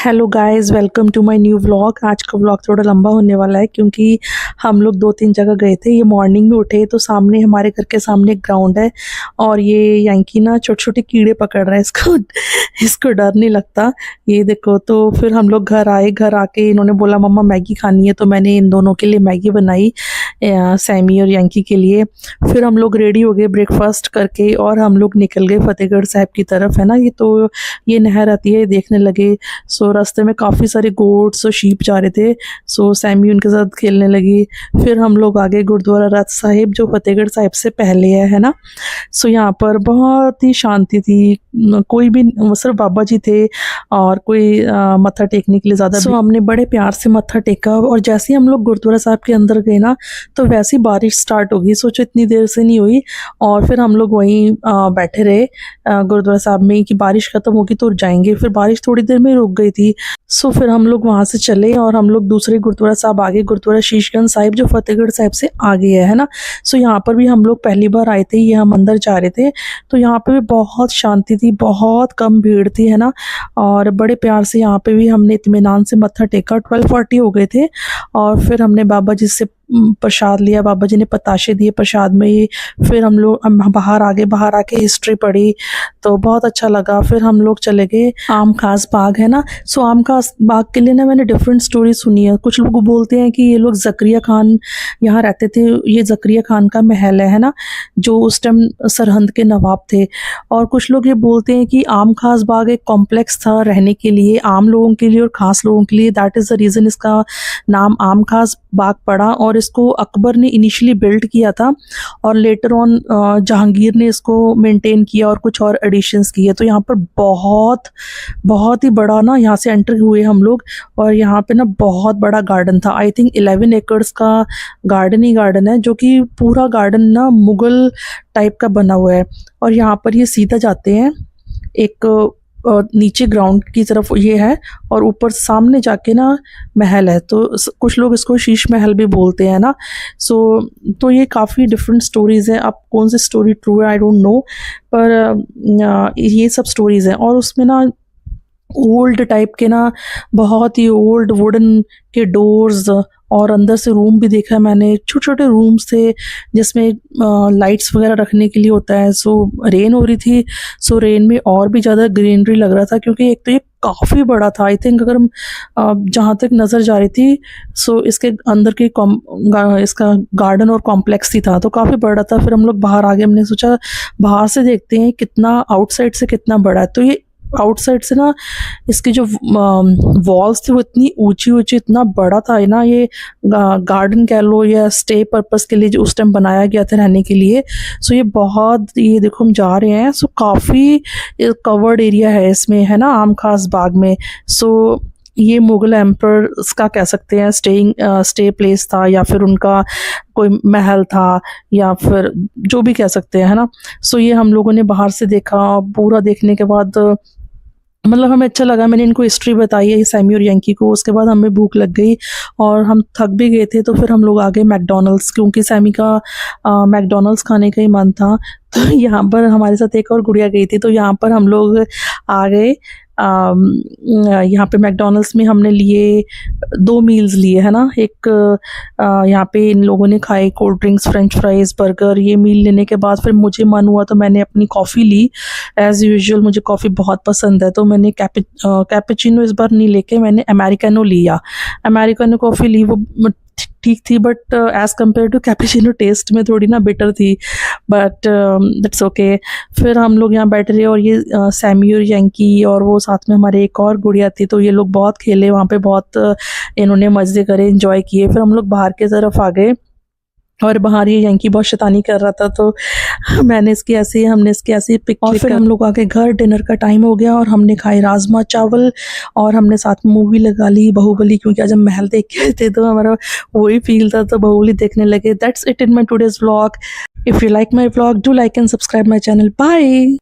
Hello guys, welcome to my new vlog. आज का vlog थोड़ा लंबा होने वाला है क्योंकि हम लोग 2-3 जगह गए थे। ये मॉर्निंग में उठे तो सामने हमारे घर के सामने एक ग्राउंड है और ये यांकी ना छोटे छोटे कीड़े पकड़ रहा है। इसको डर नहीं लगता। ये देखो, तो फिर हम लोग घर आए। घर आके इन्होंने बोला मम्मा मैगी खानी है, तो मैंने इन दोनों के लिए मैगी बनाई, सैमी और यांकी के लिए। फिर हम लोग रेडी हो गए ब्रेकफास्ट करके और हम लोग निकल गए फतेहगढ़ साहिब की तरफ, है ना। ये नहर आती है, देखने लगे। सो रास्ते में काफ़ी सारे गोट्स और शीप जा रहे थे। सो सैमी उनके साथ खेलने लगी। फिर हम लोग आगे गुरुद्वारा राज साहिब जो फतेहगढ़ साहिब से पहले है ना। सो यहाँ पर बहुत ही शांति थी, कोई भी, सिर्फ बाबा जी थे और कोई मत्था टेकने के लिए ज़्यादा। सो हमने बड़े प्यार से मत्था टेका और जैसे ही हम लोग गुरुद्वारा साहिब के अंदर गए ना, तो वैसी बारिश स्टार्ट हो गई। सोचो इतनी देर से नहीं हुई और फिर हम लोग वहीं बैठे रहे गुरुद्वारा साहिब में कि बारिश खत्म होगी तो जाएंगे। फिर बारिश थोड़ी देर में रुक गई थी। सो फिर हम लोग वहाँ से चले और हम लोग दूसरे गुरुद्वारा साहिब आगे, गुरुद्वारा शीशगंज साहिब जो फतेहगढ़ साहिब से आगे है ना। सो यहाँ पर भी हम लोग पहली बार आए थे, ये हम अंदर जा रहे थे, तो यहाँ पे भी बहुत शांति थी, बहुत कम भीड़ थी, है ना। और बड़े प्यार से यहाँ पे भी हमने इत्मीनान से मत्था टेका। 12:40 हो गए थे और फिर हमने बाबा जी से प्रसाद लिया। बाबा जी ने पताशे दिए प्रसाद में ही। फिर हम लोग बाहर आके हिस्ट्री पढ़ी तो बहुत अच्छा लगा। फिर हम लोग चले गए आम खास बाग, है ना। सो आम खास बाग के लिए ना मैंने डिफरेंट स्टोरी सुनी है। कुछ लोग बोलते हैं कि ये लोग जकरिया खान यहाँ रहते थे, ये जकरिया खान का महल है ना, जो उस टाइम सरहंद के नवाब थे। और कुछ लोग ये बोलते हैं कि आम खास बाग एक कॉम्प्लेक्स था रहने के लिए, आम लोगों के लिए और खास लोगों के लिए। दैट इज़ द रीज़न इसका नाम आम खास बाग पड़ा। और इसको अकबर ने इनिशियली बिल्ड किया था और लेटर ऑन जहांगीर ने इसको मेंटेन किया और कुछ और एडिशंस किए। तो यहाँ पर बहुत ही बड़ा ना, यहाँ से एंटर हुए हम लोग और यहाँ पे ना बहुत बड़ा गार्डन था। आई थिंक 11 एकड़्स का गार्डन ही गार्डन है, जो कि पूरा गार्डन ना मुगल टाइप का बना हुआ है। और यहाँ पर ये सीधा जाते हैं एक नीचे ग्राउंड की तरफ ये है और ऊपर सामने जाके ना महल है। तो कुछ लोग इसको शीश महल भी बोलते हैं ना। तो ये काफ़ी डिफरेंट स्टोरीज़ हैं। अब कौन सी स्टोरी ट्रू है आई डोंट नो, पर ये सब स्टोरीज़ हैं। और उसमें ना ओल्ड टाइप के ना, बहुत ही ओल्ड वुडन के डोर्स और अंदर से रूम भी देखा है मैंने। छोटे छोटे रूम्स थे जिसमें लाइट्स वगैरह रखने के लिए होता है। सो रेन हो रही थी, सो रेन में और भी ज़्यादा ग्रीनरी लग रहा था क्योंकि एक तो ये काफ़ी बड़ा था। आई थिंक अगर हम जहाँ तक नज़र जा रही थी, सो इसके अंदर की इसका गार्डन और कॉम्प्लेक्स ही था, तो काफ़ी बड़ा था। फिर हम लोग बाहर आ गए, हमने सोचा बाहर से देखते हैं कितना आउटसाइड से कितना बड़ा है। तो ये आउटसाइड से ना इसकी जो वॉल्स थी वो इतनी ऊंची ऊंची, इतना बड़ा था ना। ये गार्डन कह लो या स्टे पर्पस के लिए जो उस टाइम बनाया गया था रहने के लिए। सो ये देखो हम जा रहे हैं, सो काफ़ी कवर्ड एरिया है इसमें, है ना, आम खास बाग में। सो ये मुगल एम्पर का कह सकते हैं स्टे प्लेस था, या फिर उनका कोई महल था, या फिर जो भी कह सकते हैं, है ना। सो ये हम लोगों ने बाहर से देखा। पूरा देखने के बाद मतलब हमें अच्छा लगा। मैंने इनको हिस्ट्री बताई है सैमी और यांकी को। उसके बाद हमें भूख लग गई और हम थक भी गए थे, तो फिर हम लोग आ गए मैकडॉनल्ड्स, क्योंकि सैमी का मैकडॉनल्ड्स खाने का ही मन था। तो यहाँ पर हमारे साथ एक और गुड़िया गई थी, तो यहाँ पर हम लोग आ गए। यहाँ पे मैकडॉनल्ड्स में हमने लिए 2 मील्स लिए, है ना। एक यहाँ पे इन लोगों ने खाए cold drinks, French fries, burger. ये मील लेने के बाद फिर मुझे मन हुआ तो मैंने अपनी कॉफ़ी ली। एज़ यूजुअल मुझे कॉफ़ी बहुत पसंद है, तो मैंने कैपेचिनो इस बार नहीं लेके मैंने अमेरिकानो लिया। अमेरिकानो कॉफ़ी ली, वो ठीक थी, but as compare to cappuccino taste में थोड़ी ना बिटर थी, बट दैट्स ओके। फिर हम लोग यहाँ बैठ रहे और ये सैमी और यांकी और वो साथ में हमारे एक और गुड़िया थी, तो ये लोग बहुत खेले वहाँ पे, बहुत इन्होंने मज़े करे, एंजॉय किए। फिर हम लोग बाहर की तरफ आ गए और बाहर ये यांकी बहुत शैतानी कर रहा था, तो हमने इसकी ऐसी पिक। और फिर हम लोग आके घर, डिनर का टाइम हो गया और हमने खाए राजमा चावल और हमने साथ में मूवी लगा ली बाहुबली, क्योंकि आज हम महल देख के आए थे तो हमारा वही फील था, तो बाहुबली देखने लगे। That's it in my today's vlog. If you like my vlog, do like and subscribe my channel. Bye.